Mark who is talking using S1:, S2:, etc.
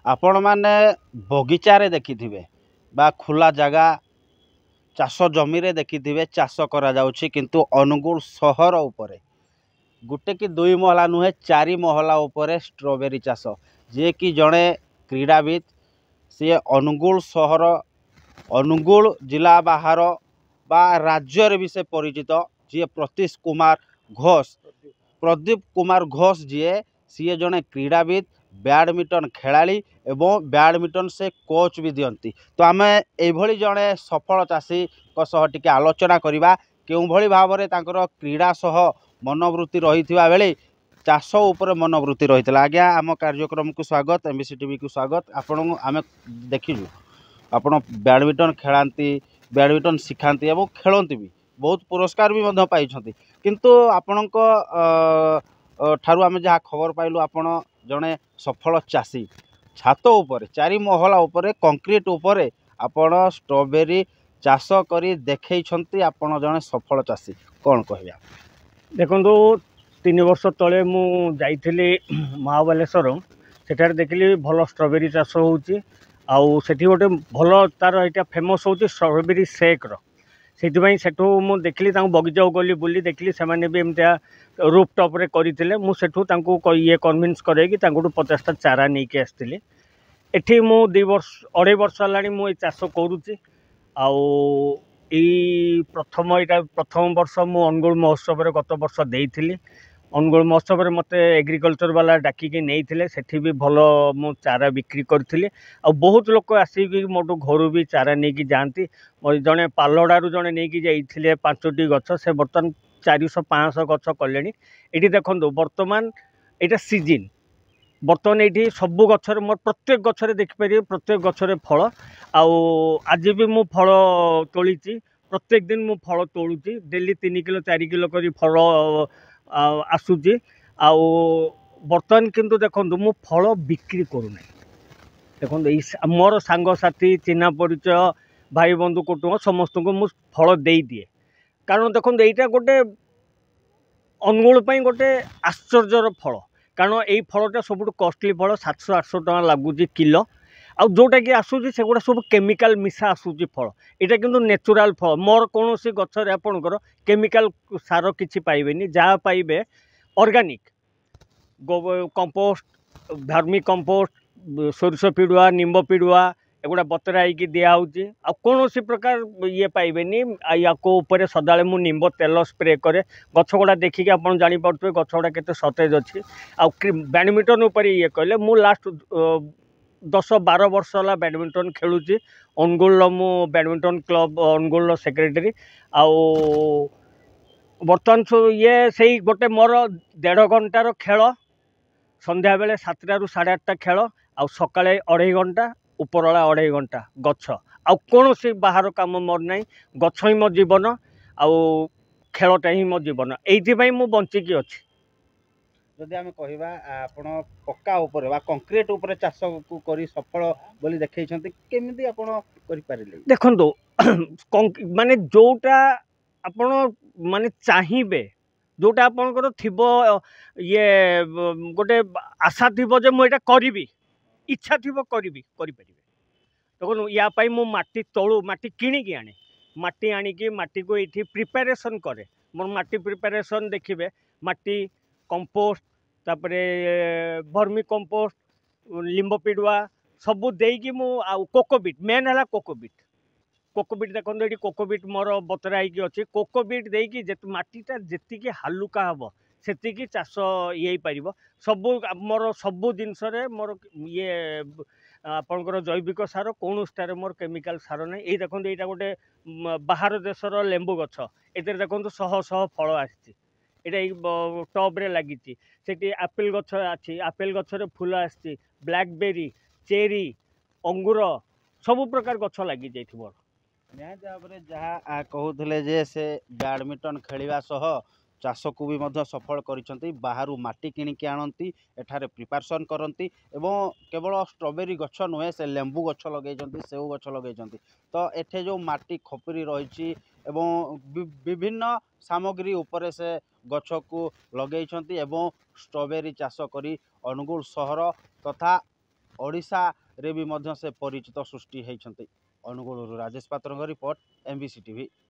S1: आपण मैंने बगीचारे देखिथिबे बा खुला जगह चाष जमी रे देखिथिबे चाष करा जाउछि किंतु अनुगुल सहर उपरे गुटे कि दुई महला नुहे चारि महला उपरे स्ट्रॉबेरी चाष जे कि जड़े क्रीड़ाविद सी अनुगुल सहर अनुगुल जिला बाहर बा राज्य रे भी से परिचित जी प्रदीप कुमार घोष जी सी जड़े क्रीड़ाविद बैडमिंटन खेलाड़ी एवं बैडमिंटन से कोच भी दियंती। तो आम ये जड़े सफल चाषी टी आलोचना करवा क्यों भाव में क्रीड़ा सह मनोवृत्ति रही बेले चाष उपर मनोवृत्ति रही है। आज्ञा आम कार्यक्रम को स्वागत, एमबीसी टीवी को स्वागत। आपण आम देखिलु आपण बैडमिंटन खेलांती बैडमिंटन शिखाती और खेलती भी बहुत पुरस्कार भी पाई किंतु आपणक ठारू आम जहाँ खबर पाइलु आपण जड़े सफल चाषी छात उपरे चारि महला उपरे कंक्रीट उपरे आपण स्ट्रॉबेरी चाष करी देखैछंती। आपण जड़े सफल चाषी कौन कहबा?
S2: देखो 3 वर्ष तले मु जाइथिली महाबलेश्वर सेठार देखिली भल स्ट्रॉबेरी चाष होउची आउ सेठी गोटे भल तार एटा फेमस होउची स्ट्रॉबेरी शेक रो सेठिपाई सेठू मु देखिली तांको बगीचा गली बुली देखिली सेमाने भी एमतिया रूफ टॉप रे करिथिले मु सेठू तांको ये कन्विन्स करे कि तांको 50टा चारा नेकी आस्थिली एठी मु 2 वर्ष 2.5 वर्ष हलानी मु ए चाष करूची आउ प्रथम वर्ष मु अनुगुल महोत्सव रे गत वर्ष देइथिली। अनुगुल महोत्सव मते एग्रीकल्चर वाला डाकिकी नहीं सेठी भी भल मु चारा बिक्री करी आ बहुत लोक आसिक मोटू घर भी चारा नहीं कि जाती जड़े पालड़ारू जड़े नहीं कि जाइए 5टी गछ से बर्तमान 400-500 गछ कले। ये देखो बर्तमान यहाँ सीजन बर्तमान ये सबू गचर मोर प्रत्येक गचरे देखिपर प्रत्येक गचरे फल आज भी मु फल तोली प्रत्येक दिन मु फल तोलुची डेली 3 किलो 4 किलो कर फल आसूची आउ बर्तमान किंतु देखो मु फल बिक्री करूना। देखो मोर सांगसाथी चिन्हा परिचय भाई बंधु कुटुंब समस्त को मु फल दे दिए कारण देखो यहीटा गोटे अनुगुल गोटे आश्चर्यर फल कारण यही फलटा सब कॉस्टली फल 700-800 टका लगुच किलो आ जोटा कि आसूची से गुड़ा सब केमिकल मिसा आसूची फल यहाँ किंतु नेचुराल फल मोर कौन सी गचर आपणकर केमिकल सार किसी पाइबेनी जहाँ पाइबे ऑर्गेनिक कंपोस्ट भर्मी कंपोस्ट सोरष पिड़ुआ निम्ब पिड़ुआ एगुड़ा बतराई दिखाऊँगी आ कौन सी प्रकार ये पाइबेनी या ऊपर सदा मु निम्ब तेल स्प्रे करे गछ गुड़ा देखिए आप जापे गछ गुड़ा केते सतेज अच्छी आ बैडमिंटन उपर ये कहले मु लास्ट 10-12 वर्ष है बैडमिंटन खेलुची अनुगुल मु बैडमिंटन क्लब अनुगुल सेक्रेटरी आउ बर्तमान ये से गोटे मोर 1.5 घंटार खेल संध्या बेले 7टारू 8:30 खेल आ सकाळे 2.5 घंटा उपरला 2.5 घंटा गछ आ कौन सी बाहर काम मोर ना गछ ही मो जीवन आउ खेलटा ही मो जीवन एइथिपाई मु बंचिकी अछि।
S1: जदि आम कहवा आपण पक्का उपरे बा कंक्रीट उपरे चाष को करी सफल बोली देखैछंती केमिति आपण करि पारिले?
S2: देखंतु माने जोटा आपण माने चाहिबे जोटा आपणकर थिबो ये गोटे आशा थिबो जे मु एटा करिवि इच्छा थिबो करिवि करि परिबे। देखो या पाई मु माटी तळु माटी किणी आने माटी आनिकी माटी को ये प्रिपेरेसन करे मोर माटी प्रिपेरेसन देखिबे माटी कंपोस्ट तापरे भर्मी कंपोस्ट लिंब पिड़ुआ सबू देकी मु कोकोबिट मेन है कोकोबिट देखो ये कोकोबिट मोर बतराई अच्छी कोकोबिट देकी माटीटा जी हालुका हम से चाष ये पार सबू मोर सबू जिनस मोर ये आपणकर जैविक सार कौन मोर केमिकल सार ना ये देखो यहाँ गोटे बाहर देशर लेंबू गछ ए देखो शह शह फल आसी यहाँ टब रे लगी आपेल गछ अच्छी आपेल गचर फूल आसी ब्लैकबेरी चेरी अंगूर सबु प्रकार गछ लगी जाइथिबो।
S1: निहाती भाव में जहाँ कहूले जे से बैडमिंटन खेलवा सह चाष को भी सफल करिसेंती बाहरु माटी किणिकी आनती एठारे प्रिपारेसन करती एवं केवल स्ट्रॉबेरी गछ नुहे से लेंबू गछ लगे सेऊ गछ लगे तो एठे जो माटी खपरी रही एवं विभिन्न सामग्री उपरे से गछ को लगे एवं स्ट्रॉबेरी चाष करी अनुगुल सहर तथा ଓଡ଼ିଶାରେ ବି ମଧ୍ୟ ସେ ପରିଚିତ ସୃଷ୍ଟି ହୋଇଛନ୍ତି। ଅନୁଗୁଳରୁ ରାଜେଶ ପାତ୍ରଙ୍କ ରିପୋର୍ଟ, MBC TV।